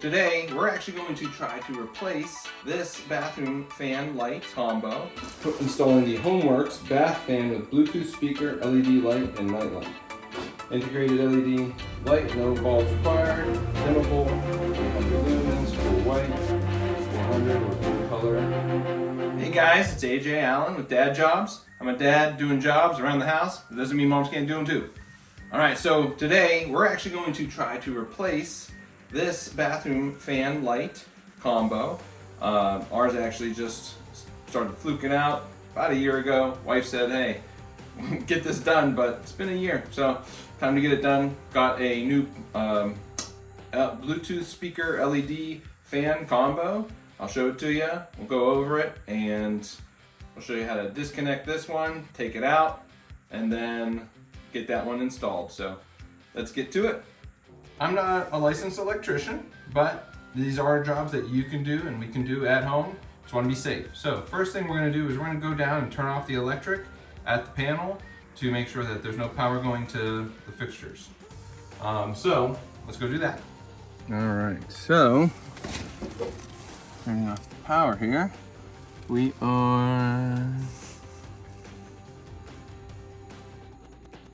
Today, we're actually going to try to replace this bathroom fan light combo. Installing the Homewerks bath fan with Bluetooth speaker, LED light, and night light. Integrated LED light, no bulbs required, dimmable, 100 lumens, cool white, 400 or blue color. Hey guys, it's AJ Allen with Dadjobs. I'm a dad doing jobs around the house. It doesn't mean moms can't do them too. Alright, so today, we're actually going to try to replace this bathroom fan light combo. Ours actually just started fluking out about a year ago. Wife said, hey, get this done, but it's been a year, so time to get it done. Got a new Bluetooth speaker LED fan combo. I'll show it to you. We'll go over it and I'll show you how to disconnect this one, take it out, and then get that one installed. So let's get to it. I'm not a licensed electrician, but these are jobs that you can do and we can do at home. Just want to be safe. So first thing we're going to do is we're going to go down and turn off the electric at the panel to make sure that there's no power going to the fixtures. So let's go do that. All right, so turning off the power here. We are,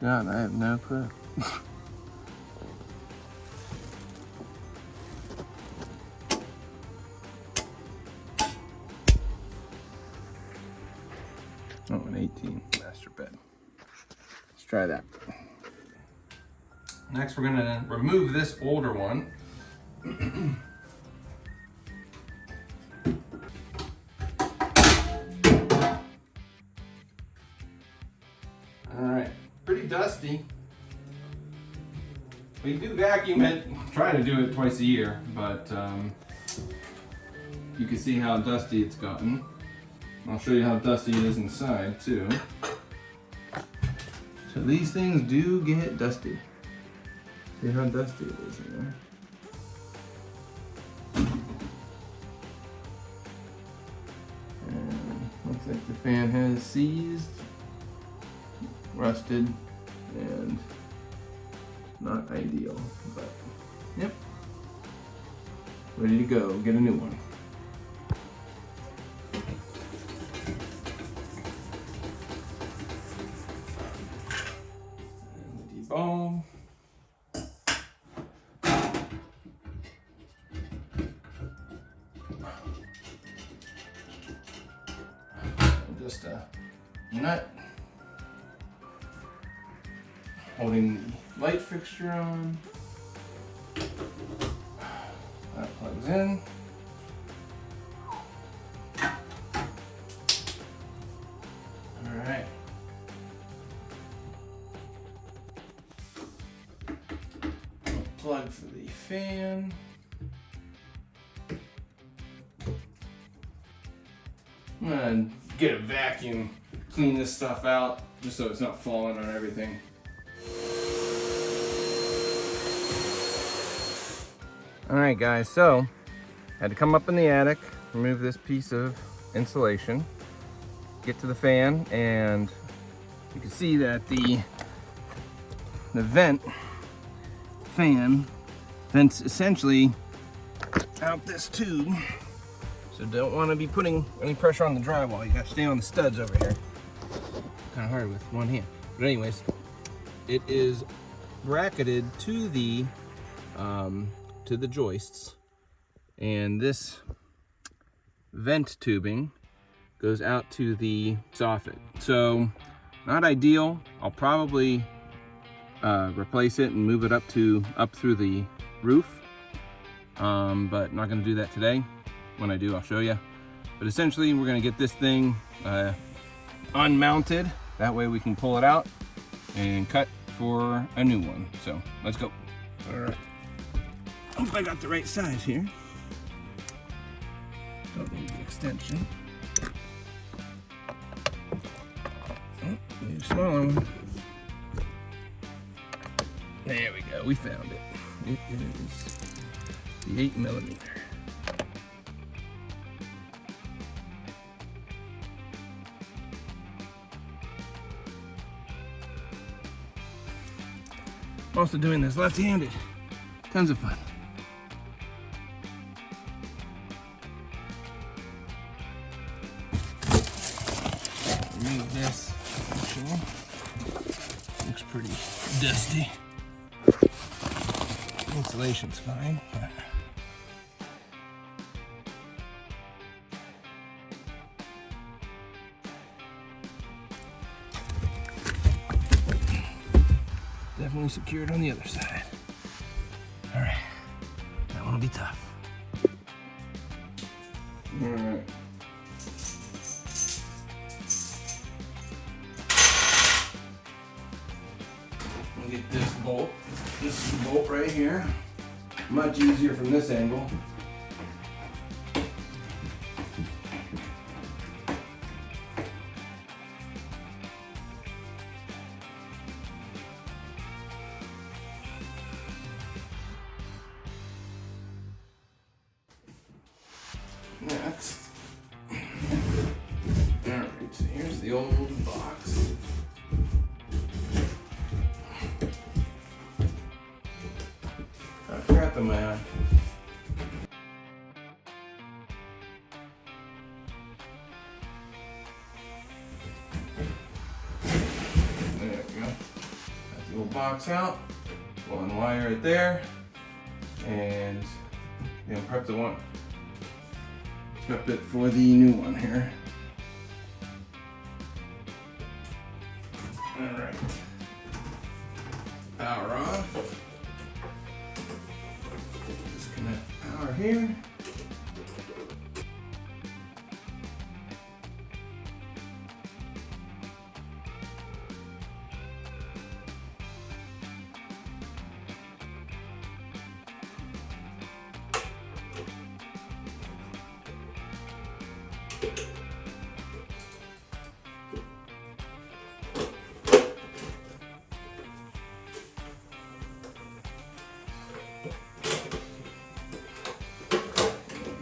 God, I have no clue. Oh, an 18 master bed. Let's try that. Next, we're gonna remove this older one. All right, pretty dusty. We do vacuum it, try to do it twice a year, but you can see how dusty it's gotten. I'll show you how dusty it is inside too. So these things do get dusty. See how dusty it is in there. And looks like the fan has seized, rusted, and not ideal, but yep. Ready to go, get a new one. Bulb. Just a nut holding the light fixture on. That plugs in. All right. Plug for the fan. I'm gonna get a vacuum, clean this stuff out, just so it's not falling on everything. All right, guys, so I had to come up in the attic, remove this piece of insulation, get to the fan, and you can see that the fan vents essentially out this tube. So don't want to be putting any pressure on the drywall. You got to stay on the studs over here. Kind of hard with one hand. But anyways, it is bracketed to the joists, and this vent tubing goes out to the soffit. So not ideal. I'll probably replace it and move it up through the roof, but not going to do that today. When I do, I'll show you. But essentially, we're going to get this thing unmounted. That way we can pull it out and cut for a new one. So let's go. All right. Hope I got the right size here. Don't need the extension. Oh, need a smaller one. There we go, we found it. It is the 8mm. I'm also doing this left-handed. Tons of fun. remove this. Actually, looks pretty dusty. Insulation's fine, but definitely secured on the other side. All right, that one will be tough. All right. I'll get this bolt. This is the bolt right here. Much easier from this angle. Next. Alright, so here's the old box. Oh, crap in my eye. There we go. Got the old box out. One wire right there. And prep the one. Prep it for the new one here. Alright. Power on. Disconnect power here.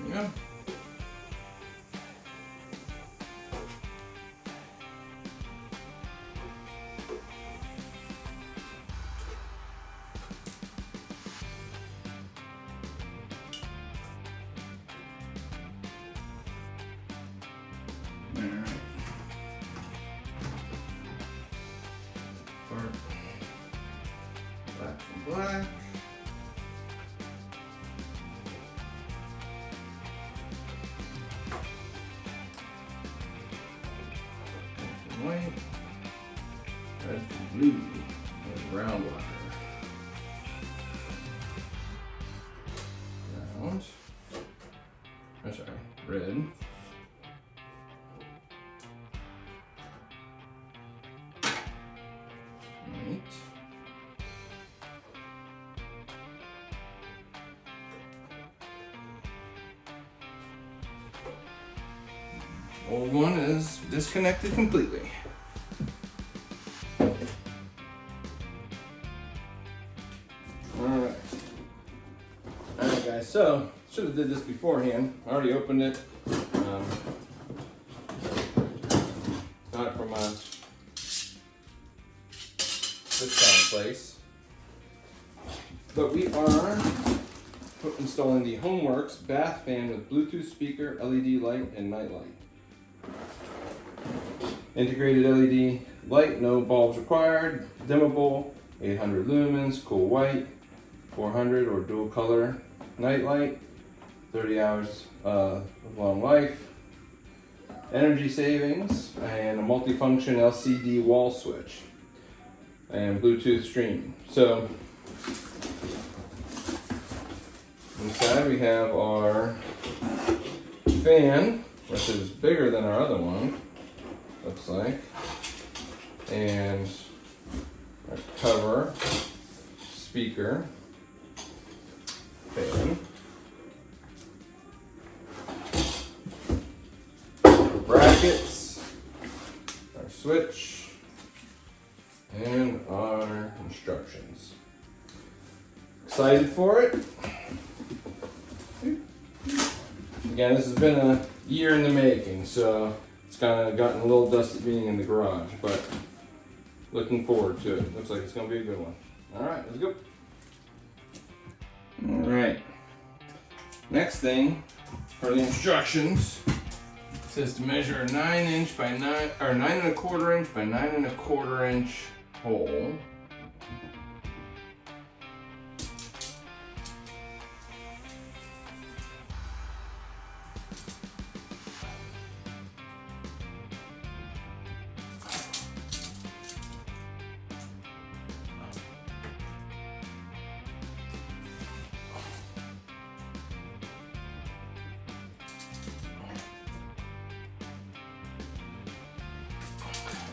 Yeah. Black from black. White, red from blue, and brown wire. Round. Oh, sorry, red. White. Old one is disconnected completely. Alright. Alright guys, so should have did this beforehand. I already opened it. Got it from a discount place. But we are installing the Homewerks bath fan with Bluetooth speaker, LED light, and night light. Integrated LED light, no bulbs required. Dimmable, 800 lumens, cool white, 400 or dual color night light, 30 hours of long life. Energy savings and a multifunction LCD wall switch and Bluetooth streaming. So inside we have our fan, which is bigger than our other one, looks like, and our cover, speaker, fan, brackets, our switch, and our instructions. Excited for it? Again, this has been a year in the making, so it's kind of gotten a little dusty being in the garage, but looking forward to it. Looks like it's going to be a good one. All right, let's go. All right. Next thing for the instructions. says to measure a 9" by 9 or 9¼ inch by 9¼ inch hole.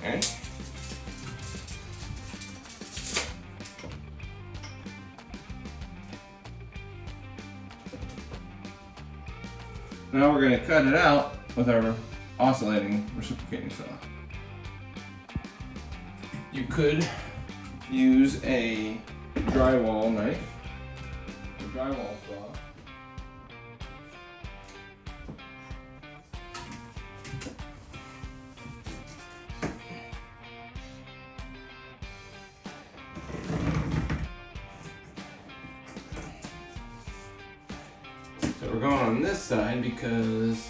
Okay. Now we're going to cut it out with our oscillating reciprocating saw. You could use a drywall knife, a drywall saw. So we're going on this side because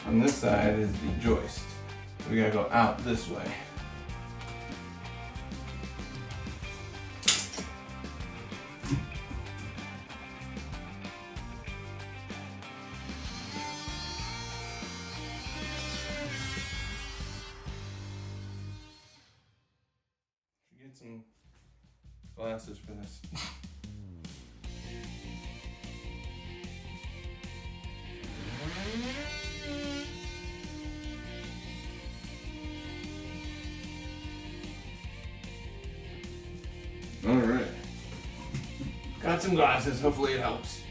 on this side is the joist. We gotta go out this way. Get some glasses for this. All right, got some glasses. Hopefully it helps.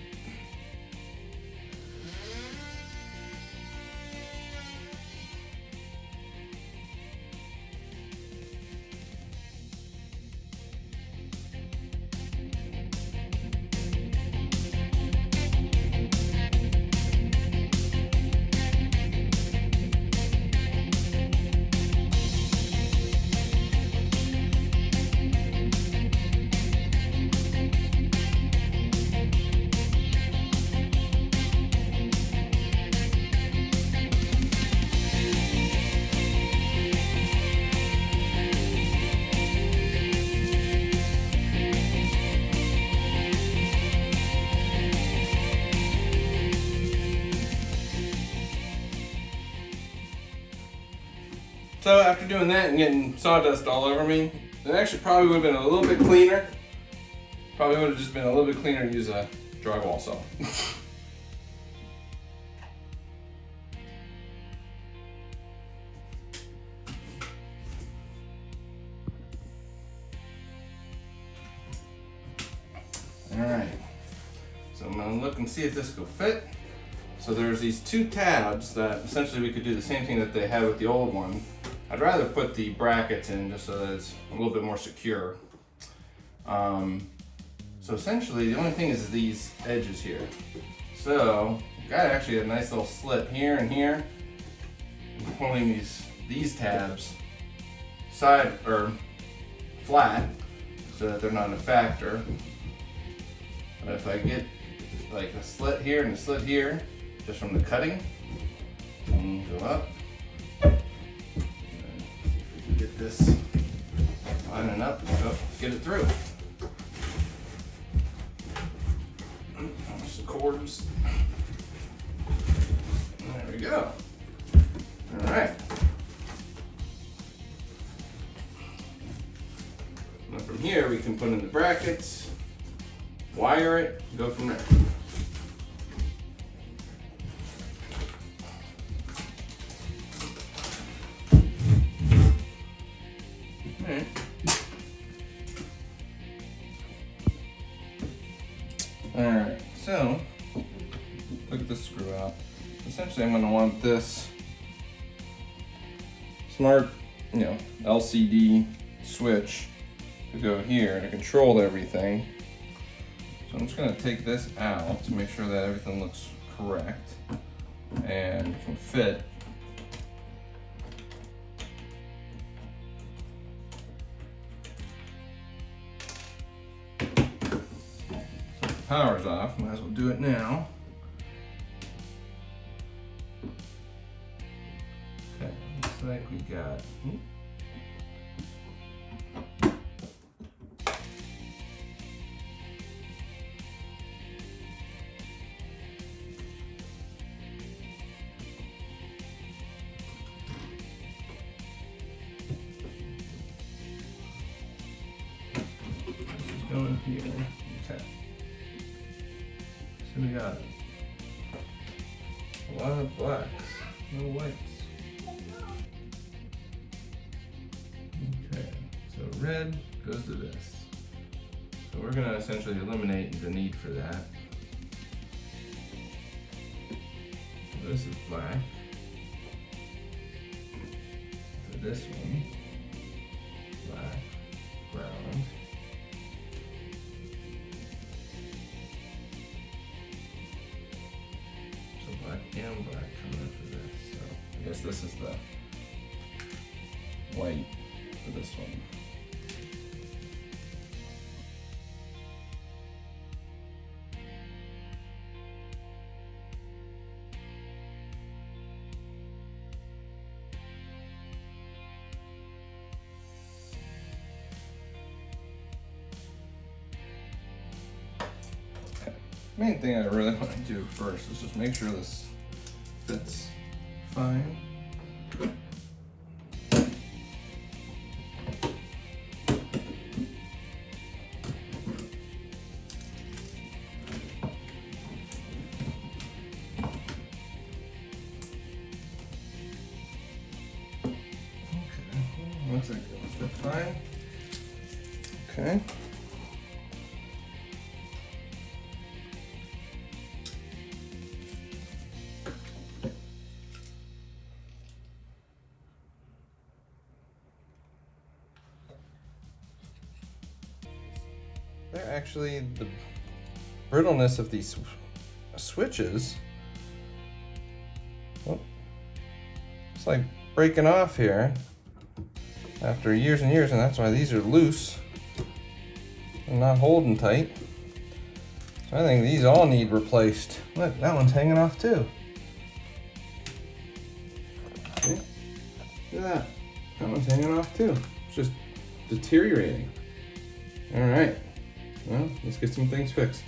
So after doing that and getting sawdust all over me, it actually probably would have been a little bit cleaner. Probably would have just been a little bit cleaner to use a drywall saw. Alright, so I'm going to look and see if this will fit. So there's these two tabs that essentially we could do the same thing that they had with the old one. I'd rather put the brackets in just so that it's a little bit more secure. So essentially the only thing is these edges here. So you've got actually a nice little slit here and here. I'm pulling these tabs side or flat so that they're not a factor. But if I get like a slit here and a slit here, just from the cutting, and go up. And see if we can get this lining up, get it through. There's the cords. There we go. All right. Now from here we can put in the brackets, wire it, go from there. Alright, so look at this screw out. Essentially I'm going to want this smart, LCD switch to go here to control everything. So I'm just going to take this out to make sure that everything looks correct. and can fit. Power's off, might as well do it now. Okay, looks like we got going here. Okay. So we got a lot of blacks, no whites. Okay, so red goes to this. So we're gonna essentially eliminate the need for that. So this is black. So this one, black, brown. Black and black coming up for this. So I guess this is the white for this one. Main thing I really want to do first is just make sure this fits fine. Okay, looks like it'll fit fine. Okay. They're actually, the brittleness of these switches, oh, it's like breaking off here after years and years, and that's why these are loose and not holding tight. So I think these all need replaced. Look, that one's hanging off too. See? Look at that. That one's hanging off too. It's just deteriorating. All right. Well, let's get some things fixed.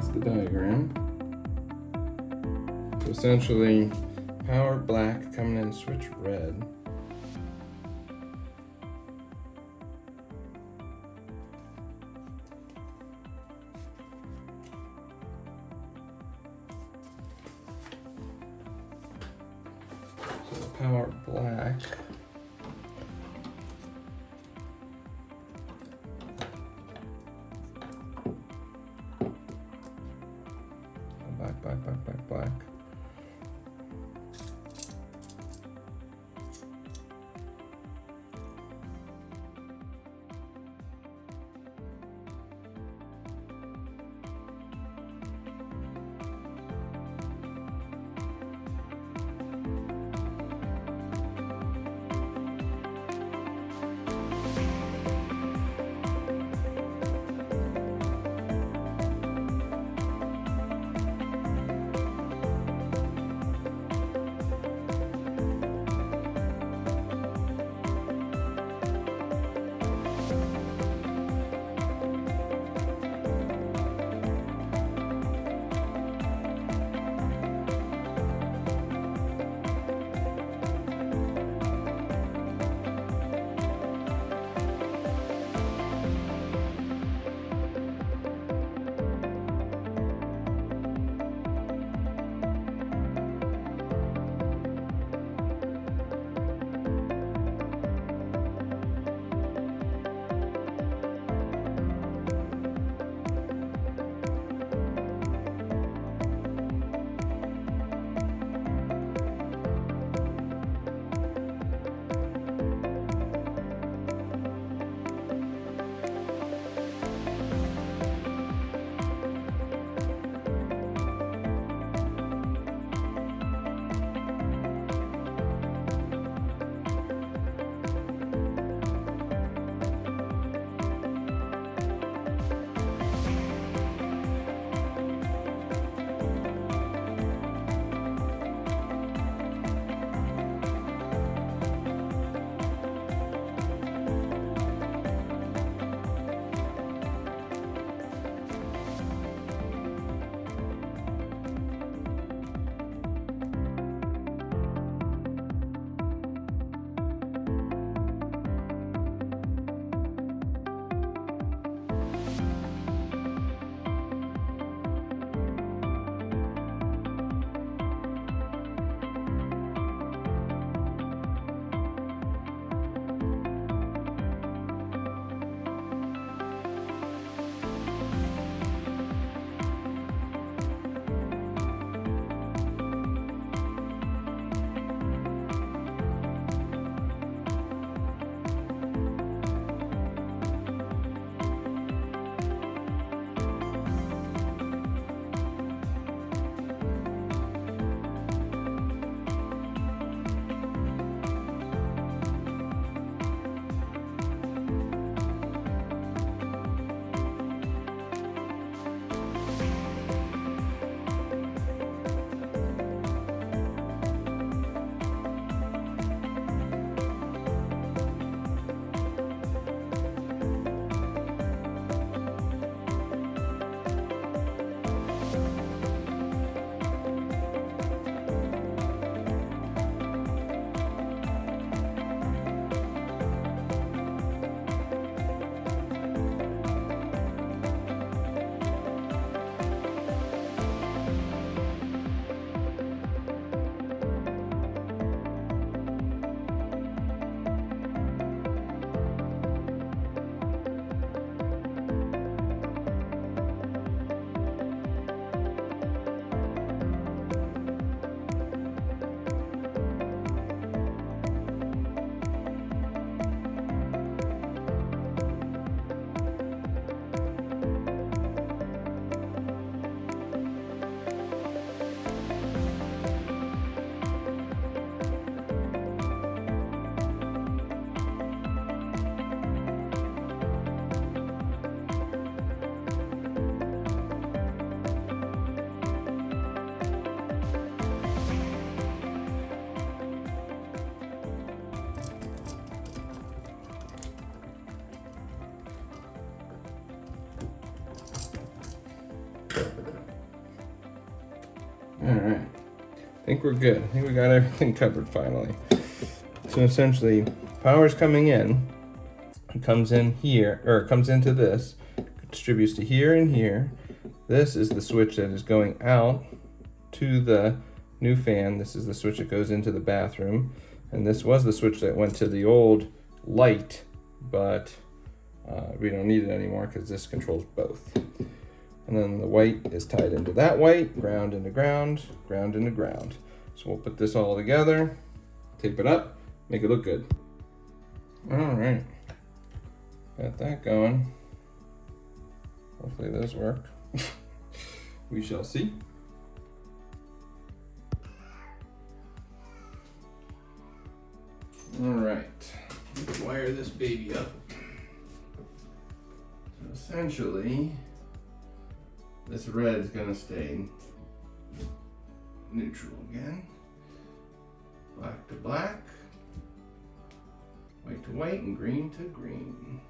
that's the diagram. So essentially, power black coming in, switch red. So power black. Black. think we're good. I think we got everything covered finally. So essentially, power's coming in. It comes in here, or it comes into this, distributes to here and here. This is the switch that is going out to the new fan. This is the switch that goes into the bathroom. And this was the switch that went to the old light, but we don't need it anymore because this controls both. And then the white is tied into that white, ground into ground, ground into ground. So we'll put this all together, tape it up, make it look good. All right, got that going. Hopefully those work. We shall see. All right, let's wire this baby up. So essentially, this red is gonna stay neutral again. Black to black, white to white, and green to green.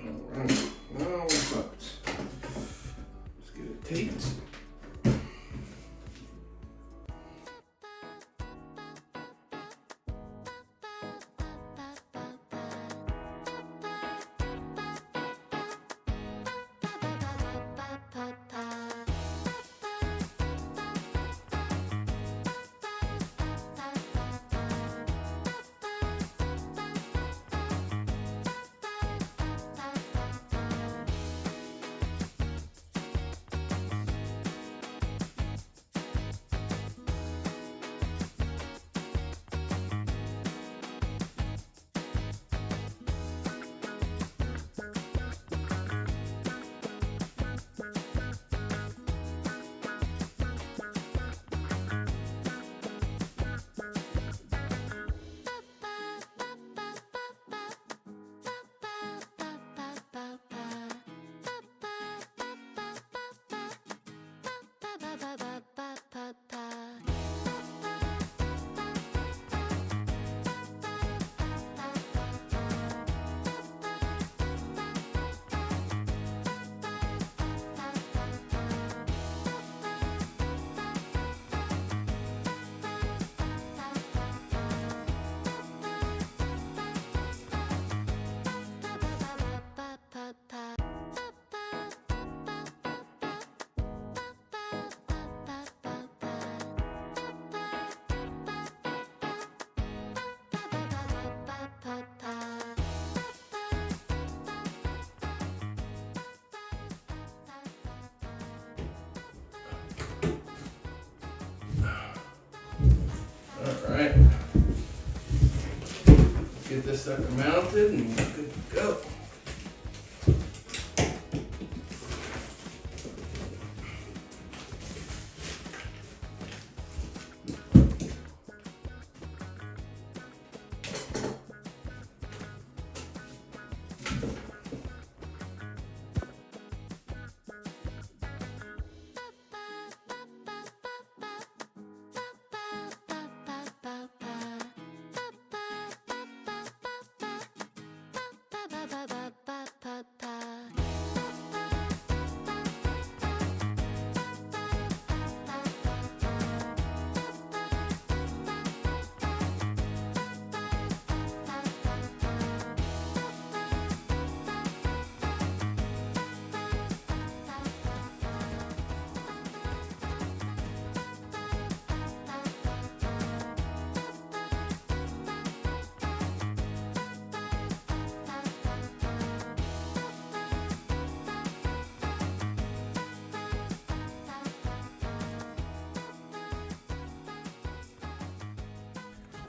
Alright, now we're hooked. Let's get it taped. Alright, get this sucker mounted and we're good to go.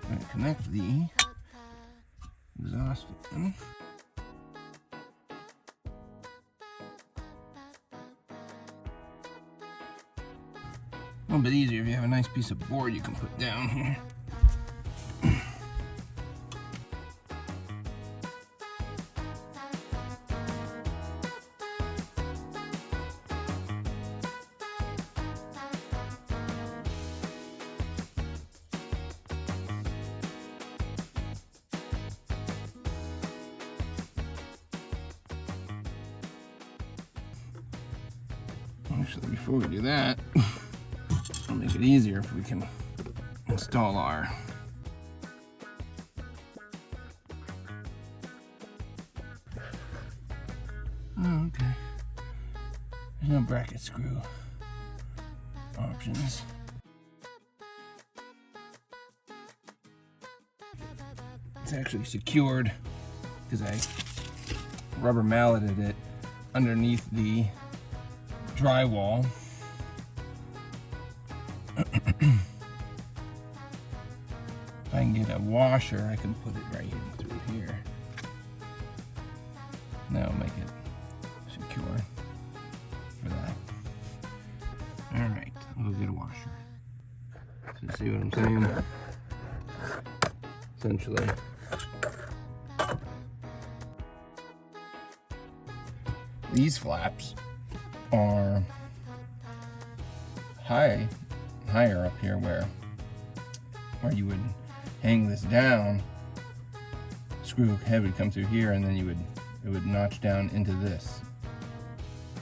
I'm going to connect the exhaust fan. A little bit easier if you have a nice piece of board you can put down here. Actually, before we do that, I'll make it easier if we can install our okay. There's no bracket screw options. It's actually secured because I rubber malleted it underneath the drywall. If I can get a washer, I can put it right in through here. That'll make it secure for that. Alright, I'll go get a washer. So see what I'm saying? Essentially, these flaps are higher up here where you would hang this down, screw head would come through here, and then it would notch down into this.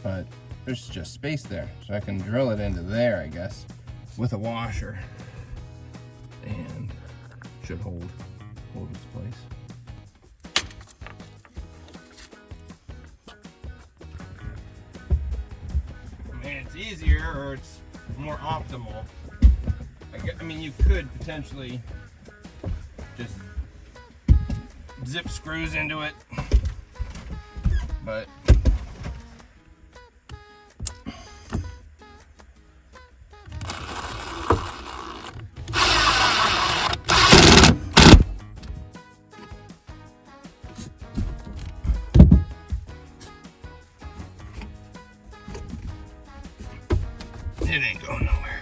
But there's just space there, so I can drill it into there, I guess, with a washer, and it should hold its place. It's easier, or it's more optimal. I mean, you could potentially just zip screws into it, but it ain't going nowhere.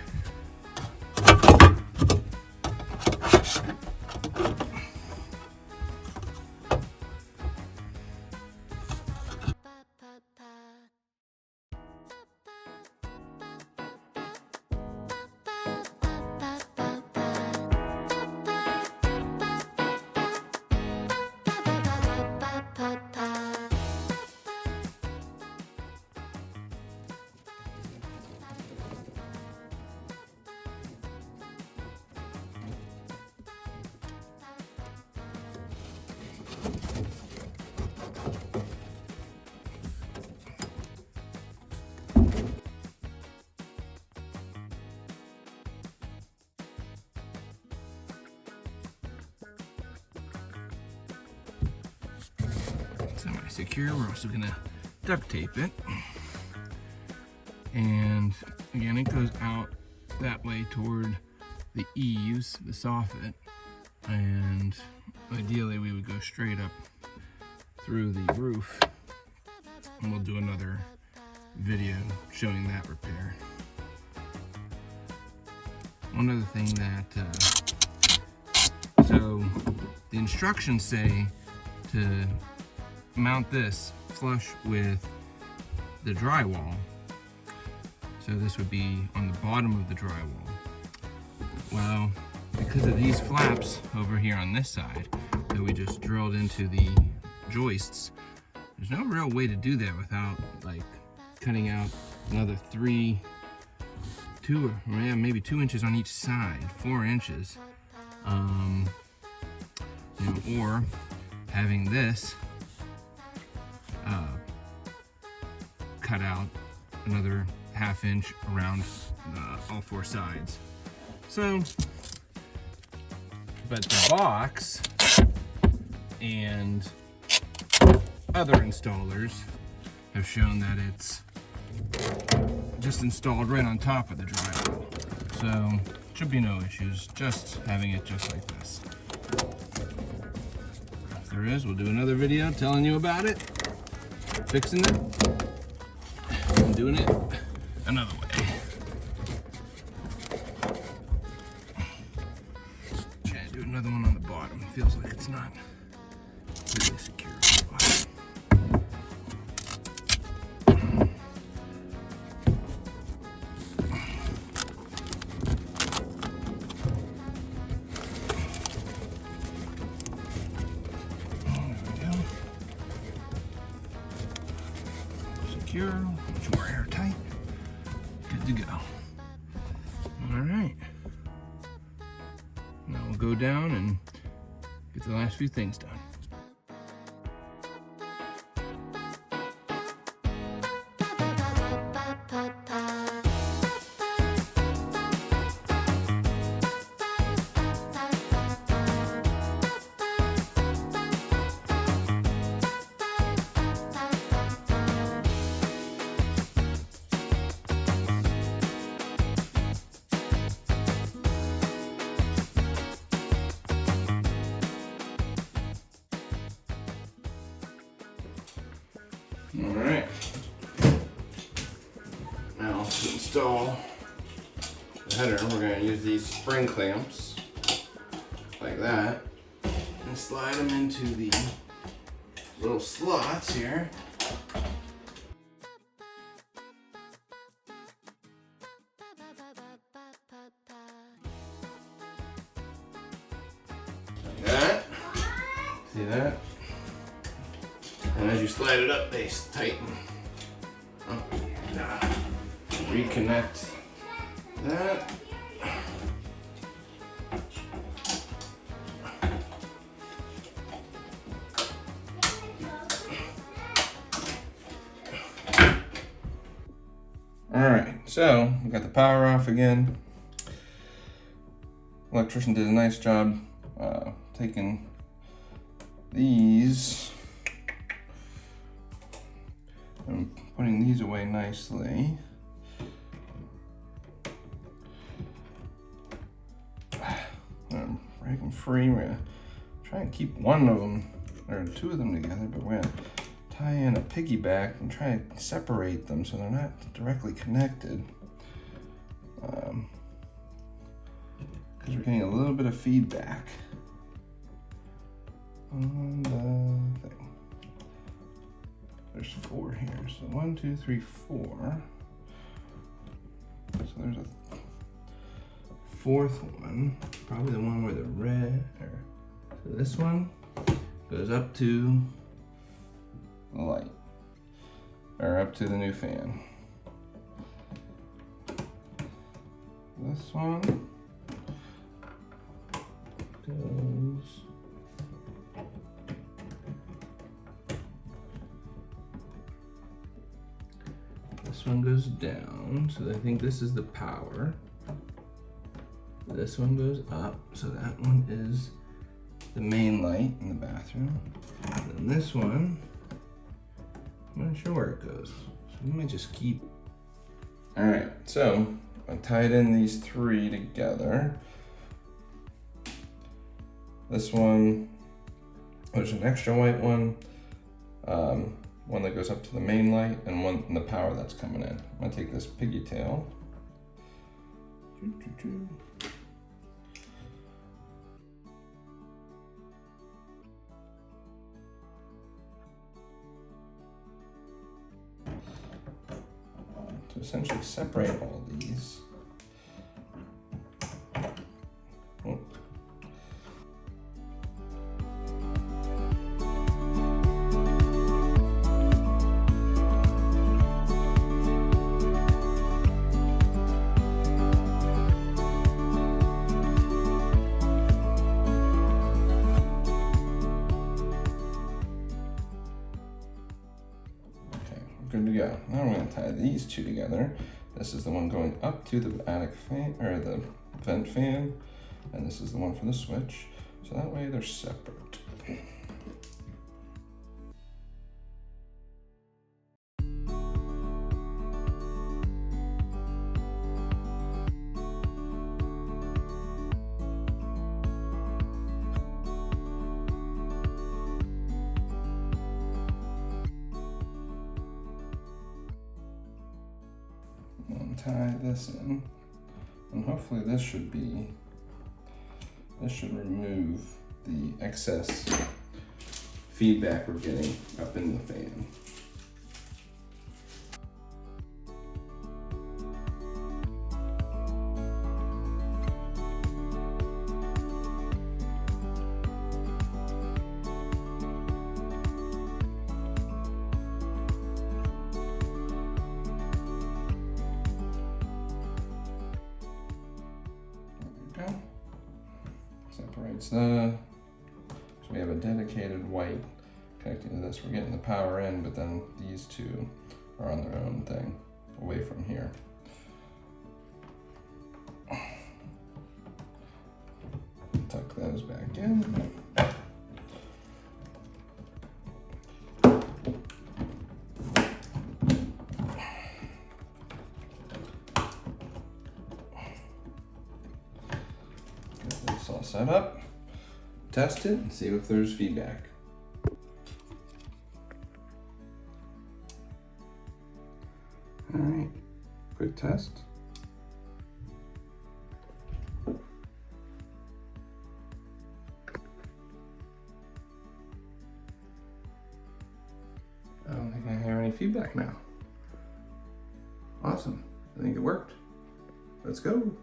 Semi-secure. We're also gonna duct tape it, and again, it goes out that way toward the eaves, the soffit, and ideally we would go straight up through the roof, and we'll do another video showing that repair. One other thing that so the instructions say to mount this flush with the drywall. So this would be on the bottom of the drywall. Well, because of these flaps over here on this side that we just drilled into the joists, there's no real way to do that without like cutting out another maybe 2 inches on each side, 4 inches. You know, or having this cut out another ½ inch around all 4 sides. So, but the box and other installers have shown that it's just installed right on top of the drywall. So, should be no issues, just having it just like this. If there is, we'll do another video telling you about it, fixing it, and doing it another way. Try to do another one on the bottom. It feels like it's not really secure at the bottom. Secure, much more airtight. Good to go. All right. Now we'll go down and get the last few things done. All right. Now to install the header, we're going to use these spring clamps like that and slide them into the little slots here. Like that. See that? And as you slide it up, they tighten. Reconnect that. All right, so we got the power off again. Electrician did a nice job taking these and putting these away nicely. Break them free. We're gonna try and keep one of them or two of them together, but we're gonna tie in a piggyback and try to separate them so they're not directly connected. Because we're getting a little bit of feedback on the thing. There's 4 here, so 1, 2, 3, 4. So there's a 4th one, probably the one where the red, so this one goes up to the light, or up to the new fan. This one goes down, so I think this is the power. This one goes up, so that one is the main light in the bathroom. And then this one, I'm not sure where it goes, so we might just keep. All right, so I tied in these 3 together. This one, there's an extra white one, one that goes up to the main light, and one in the power that's coming in. I'm gonna take this piggy tail. To essentially separate all these. Oh. Good to go. Now we're going to tie these 2 together. This is the one going up to the attic fan, or the vent fan, and this is the one for the switch. So that way they're separate. tie this in, and hopefully this should remove the excess feedback we're getting up in the fan. There we go. Separates so we have a dedicated white connecting to this. We're getting the power in, but then these two are on their own thing away from here. Tuck those back in. Get this all set up. Test it and see if there's feedback. All right, quick test. I don't think I have any feedback now. Awesome, I think it worked. Let's go.